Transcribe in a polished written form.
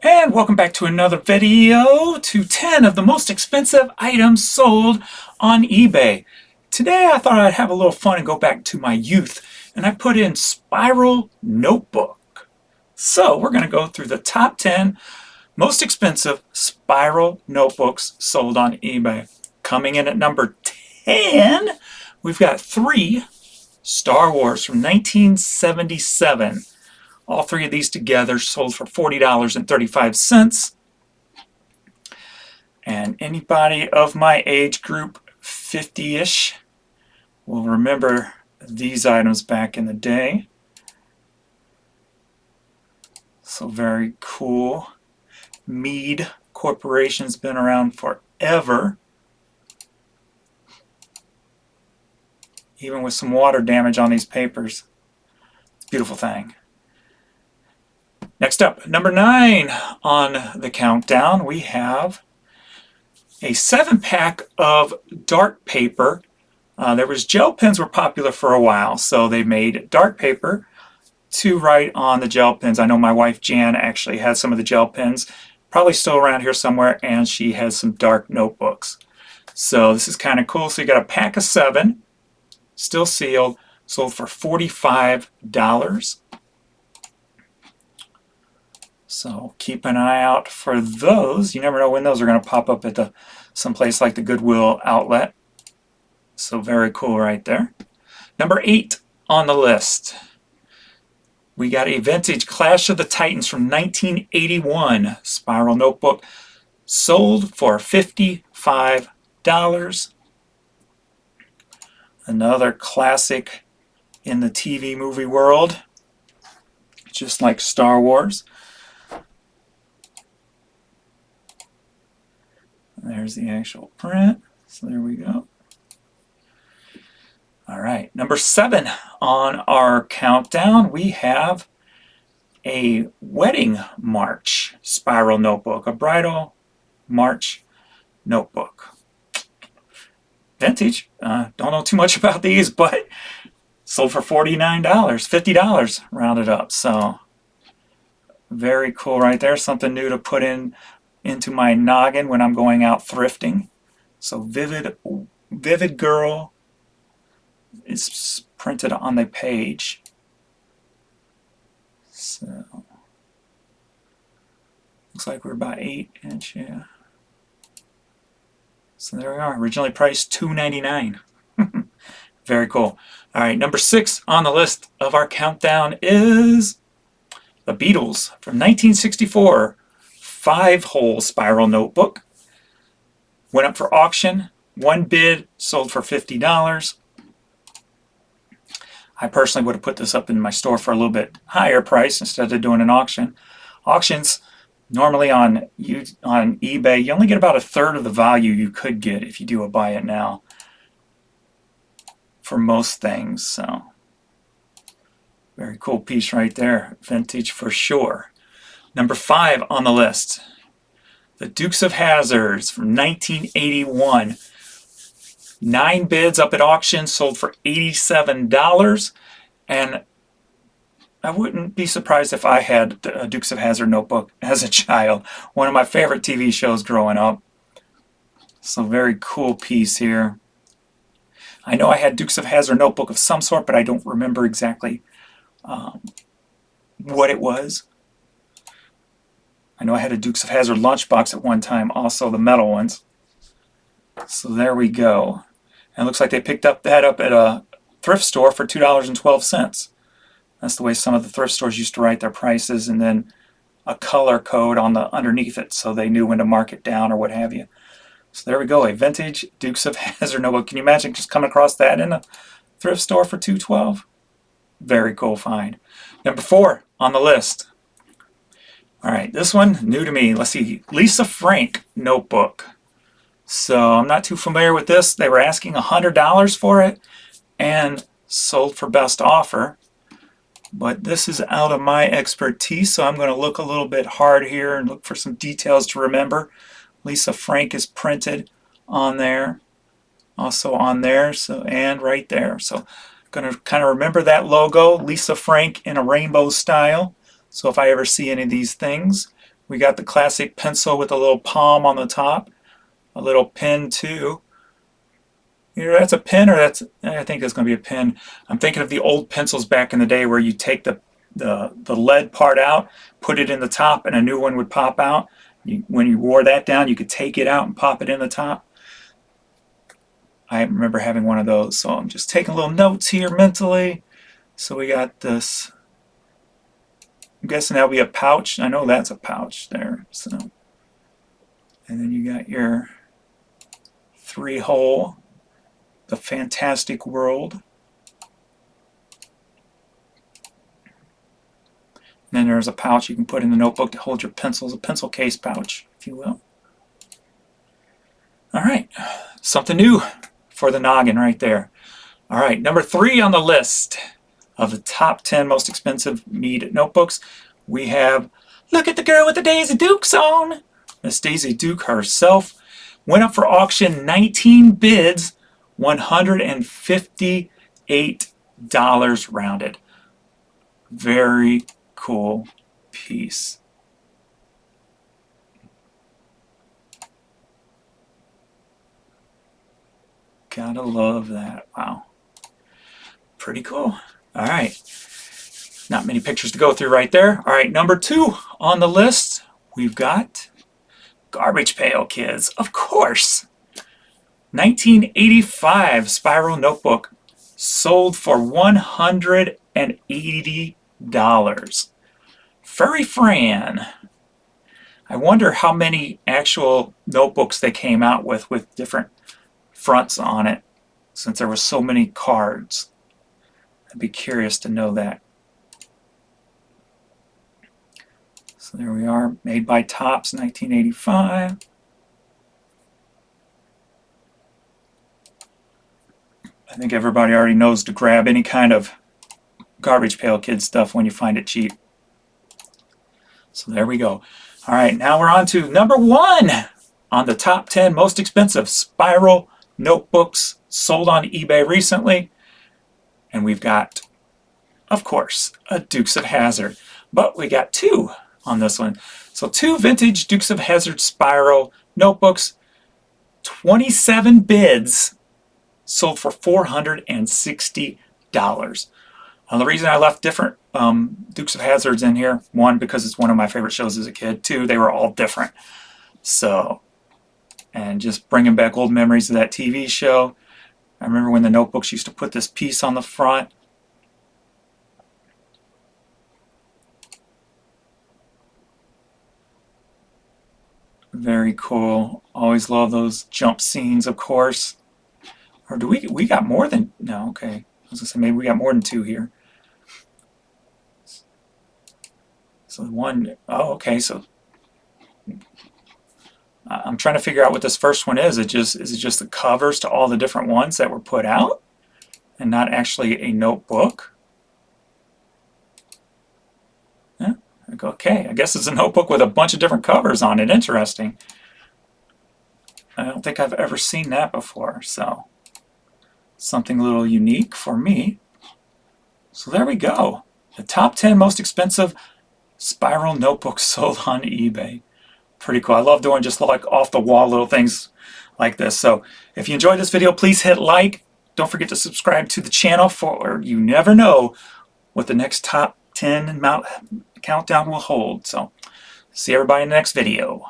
And welcome back to another video to 10 of the most expensive items sold on eBay. Today I thought I'd have a little fun and go back to my youth, and I put in spiral notebook. So we're going to go through the top 10 most expensive spiral notebooks sold on eBay. Coming in at number 10, we've got 3 Star Wars from 1977. All 3 of these together sold for $40.35. And anybody of my age group, 50-ish, will remember these items back in the day. So very cool. Mead Corporation's been around forever. Even with some water damage on these papers. It's a beautiful thing. Next up, number 9 on the countdown, we have a 7-pack of dark paper. There was gel pens were popular for a while, so they made dark paper to write on the gel pens. I know my wife Jan actually has some of the gel pens, probably still around here somewhere, and she has some dark notebooks. So this is kind of cool. So you got a pack of 7, still sealed, sold for $45. So keep an eye out for those. You never know when those are going to pop up at someplace like the Goodwill outlet. So very cool right there. Number 8 on the list. We got a vintage Clash of the Titans from 1981 spiral notebook. Sold for $55. Another classic in the TV movie world. Just like Star Wars. There's the actual print. So there we go. All right, number 7 on our countdown, we have a wedding march spiral notebook, a bridal march notebook. Vintage. Don't know too much about these, but sold for $49, $50 rounded up. So very cool right there. Something new to put into my noggin when I'm going out thrifting. So Vivid Girl is printed on the page. So looks like we're about 8-inch, yeah. So there we are. Originally priced $2.99. Very cool. All right, number 6 on the list of our countdown is the Beatles from 1964. 5-hole spiral notebook. Went up for auction. 1 bid, sold for $50. I personally would have put this up in my store for a little bit higher price instead of doing an auction. Auctions, normally on eBay, you only get about 1/3 of the value you could get if you do a buy it now for most things. So very cool piece right there. Vintage for sure. Number 5 on the list, the Dukes of Hazzards from 1981. 9 bids up at auction, sold for $87. And I wouldn't be surprised if I had a Dukes of Hazzard notebook as a child. One of my favorite TV shows growing up. So very cool piece here. I know I had Dukes of Hazzard notebook of some sort, but I don't remember exactly what it was. I know I had a Dukes of Hazzard lunchbox at one time, also the metal ones. So there we go. And it looks like they picked that up at a thrift store for $2.12. That's the way some of the thrift stores used to write their prices, and then a color code on the underneath it so they knew when to mark it down or what have you. So there we go, a vintage Dukes of Hazzard notebook. Can you imagine just coming across that in a thrift store for $2.12? Very cool find. Number 4 on the list. All right, this one, new to me. Let's see, Lisa Frank notebook. So I'm not too familiar with this. They were asking $100 for it and sold for best offer. But this is out of my expertise, so I'm going to look a little bit hard here and look for some details to remember. Lisa Frank is printed on there, also on there, so and right there. So going to kind of remember that logo, Lisa Frank in a rainbow style. So if I ever see any of these things, We got the classic pencil with a little palm on the top, a little pen too. Either that's a pen or I think that's going to be a pen. I'm thinking of the old pencils back in the day where you take the lead part out, put it in the top, and a new one would pop out. When you wore that down, you could take it out and pop it in the top. I remember having one of those, so I'm just taking little notes here mentally. So we got this. I'm guessing that'll be a pouch. I know that's a pouch there. So, and then you got your 3-hole, the Fantastic World. And then there's a pouch you can put in the notebook to hold your pencils, a pencil case pouch, if you will. All right, something new for the noggin right there. All right, number 3 on the list of the top 10 most expensive Mead notebooks, we have, look at the girl with the Daisy Dukes on. Miss Daisy Duke herself went up for auction, 19 bids, $158 rounded. Very cool piece. Gotta love that. Wow. Pretty cool. All right. Not many pictures to go through right there. All right, number 2 on the list, we've got Garbage Pail Kids, of course. 1985 Spiral Notebook sold for $180. Furry Fran. I wonder how many actual notebooks they came out with different fronts on it, since there were so many cards. I'd be curious to know that. So there we are, made by Topps, 1985. I think everybody already knows to grab any kind of Garbage Pail Kid stuff when you find it cheap. So there we go. All right, now we're on to number 1 on the top 10 most expensive spiral notebooks sold on eBay recently. And we've got, of course, a Dukes of Hazzard. But we got 2 on this one. So 2 vintage Dukes of Hazzard spiral notebooks, 27 bids, sold for $460. Now, the reason I left different Dukes of Hazzards in here, 1, because it's one of my favorite shows as a kid. 2, they were all different. So, and just bringing back old memories of that TV show. I remember when the notebooks used to put this piece on the front. Very cool. Always love those jump scenes, of course. Or do we got more than, no, okay. I was gonna say maybe we got more than 2 here. So 1, oh, okay, so I'm trying to figure out what this first one is. Is it just the covers to all the different ones that were put out and not actually a notebook? Yeah, okay, I guess it's a notebook with a bunch of different covers on it. Interesting. I don't think I've ever seen that before, so something a little unique for me. So there we go. The top 10 most expensive spiral notebooks sold on eBay. Pretty cool. I love doing just like off the wall little things like this. So if you enjoyed this video, please hit like. Don't forget to subscribe to the channel, for you never know what the next top 10 countdown will hold. So see everybody in the next video.